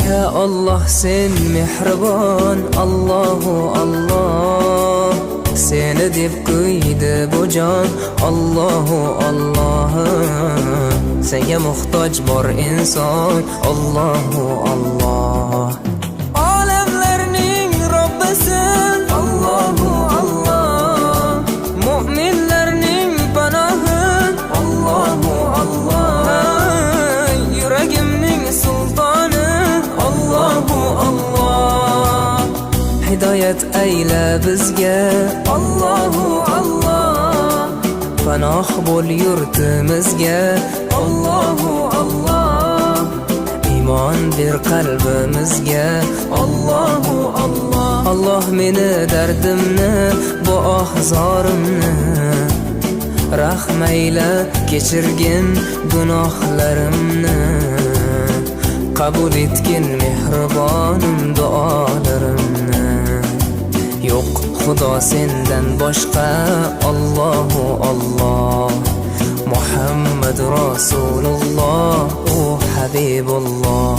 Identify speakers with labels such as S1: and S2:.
S1: Ya Allah sen mehribon, Allahu Allah. Seni deb qo'ydi bu jon, Allahu Allah. Senga muhtoj bor inson, Allahu Allah. Olamlarning Robbisin, Allahu Allah. Mu'minlarning panohin, Allahu Allah. Yuragimning sultoni, Allahu Allah. Hidoyat ayla bizga, Allahu Allah. Panoh bo'l yurtimizga, Allahu Allah. Iymon ber qalbimizga, Allahu Allah. Allah meni dardimni, bu ohzorimni rahmayla kechirgin gunohlarimni. Qabul etgin mehribonim duolarimni. Yo'q Xudo sendan boshqa, Allahu Allah. Muhammad Rasululloh, u Habibulloh.